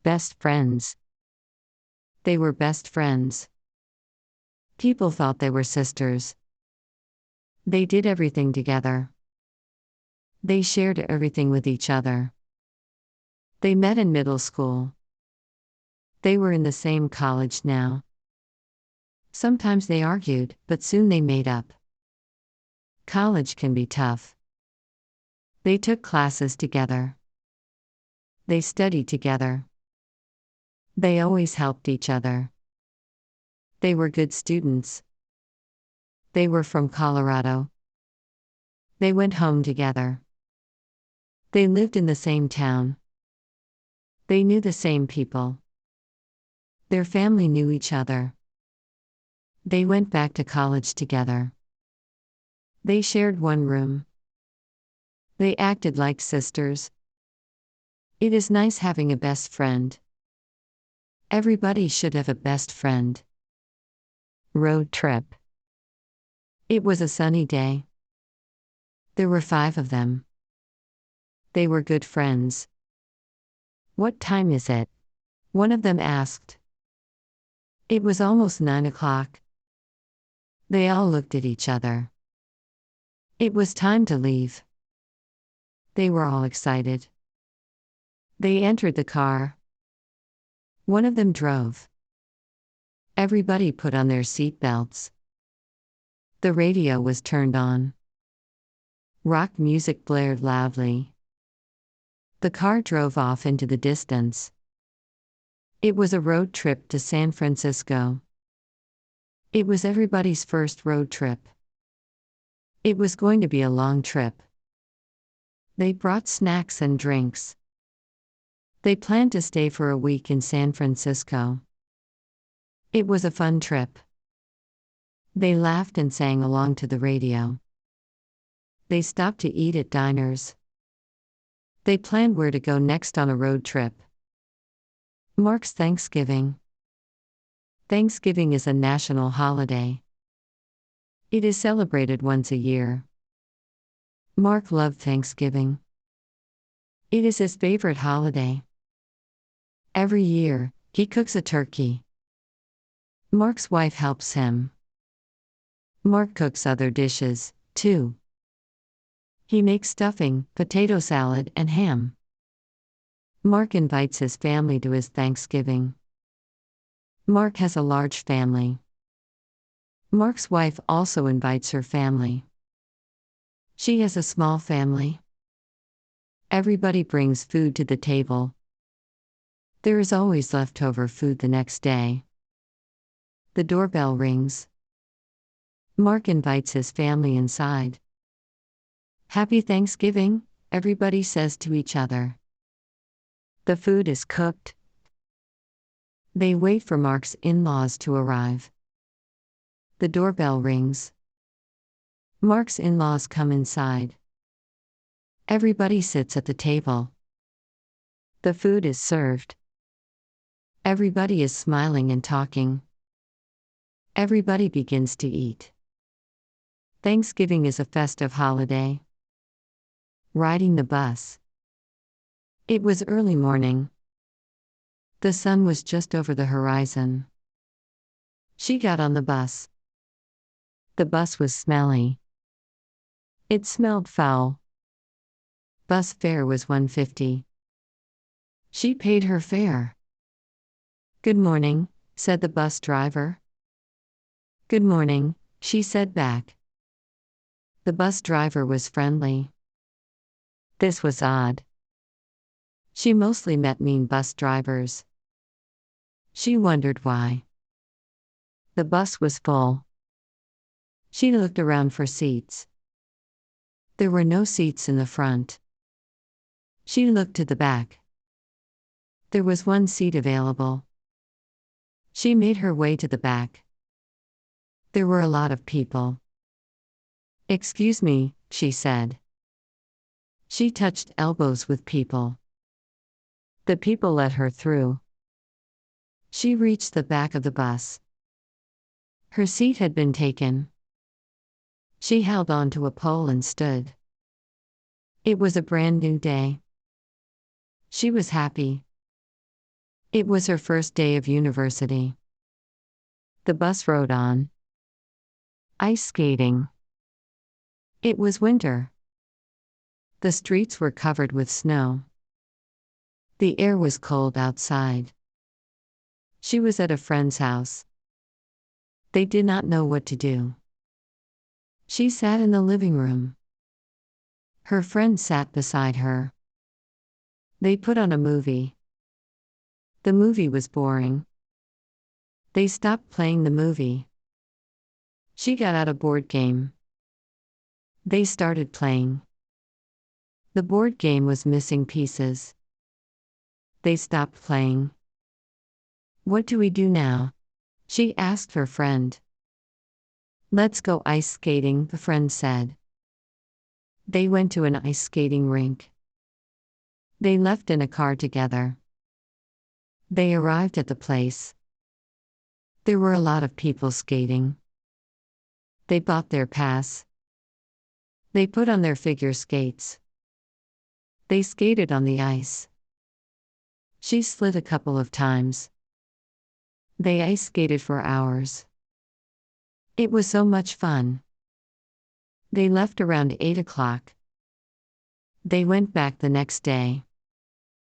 Best friends. They were best friends. People thought they were sisters. They did everything together. They shared everything with each other. They met in middle school. They were in the same college now. Sometimes they argued, but soon they made up. College can be tough. They took classes together. They studied together. They always helped each other. They were good students. They were from Colorado. They went home together. They lived in the same town. They knew the same people. Their family knew each other. They went back to college together. They shared one room. They acted like sisters. It is nice having a best friend. Everybody should have a best friend. Road trip. It was a sunny day. There were 5 of them. They were good friends. What time is it? One of them asked. It was almost 9 o'clock. They all looked at each other. It was time to leave. They were all excited. They entered the car. One of them drove. Everybody put on their seat belts. The radio was turned on. Rock music blared loudly. The car drove off into the distance. It was a road trip to San Francisco. It was everybody's first road trip. It was going to be a long trip. They brought snacks and drinks. They planned to stay for a week in San Francisco. It was a fun trip. They laughed and sang along to the radio. They stopped to eat at diners. They planned where to go next on a road trip. Mark's Thanksgiving. Thanksgiving is a national holiday. It is celebrated once a year. Mark loved Thanksgiving. It is his favorite holiday. Every year, he cooks a turkey. Mark's wife helps him. Mark cooks other dishes, too. He makes stuffing, potato salad, and ham. Mark invites his family to his Thanksgiving. Mark has a large family. Mark's wife also invites her family. She has a small family. Everybody brings food to the table. There is always leftover food the next day. The doorbell rings. Mark invites his family inside. Happy Thanksgiving, everybody says to each other. The food is cooked. They wait for Mark's in-laws to arrive. The doorbell rings. Mark's in-laws come inside. Everybody sits at the table. The food is served. Everybody is smiling and talking. Everybody begins to eat. Thanksgiving is a festive holiday. Riding the bus. It was early morning. The sun was just over the horizon. She got on the bus. The bus was smelly. It smelled foul. Bus fare was $1.50. She paid her fare. Good morning, said the bus driver. Good morning, she said back. The bus driver was friendly. This was odd. She mostly met mean bus drivers. She wondered why. The bus was full. She looked around for seats. There were no seats in the front. She looked to the back. There was one seat available. She made her way to the back. There were a lot of people. Excuse me, she said. She touched elbows with people. The people let her through. She reached the back of the bus. Her seat had been taken. She held on to a pole and stood. It was a brand new day. She was happy. It was her first day of university. The bus rode on. Ice skating. It was winter. The streets were covered with snow. The air was cold outside. She was at a friend's house. They did not know what to do. She sat in the living room. Her friend sat beside her. They put on a movie. The movie was boring. They stopped playing the movie. She got out a board game. They started playing. The board game was missing pieces. They stopped playing. What do we do now? She asked her friend. Let's go ice skating, the friend said. They went to an ice skating rink. They left in a car together. They arrived at the place. There were a lot of people skating. They bought their pass. They put on their figure skates. They skated on the ice. She slid a couple of times. They ice skated for hours. It was so much fun. They left around 8 o'clock. They went back the next day.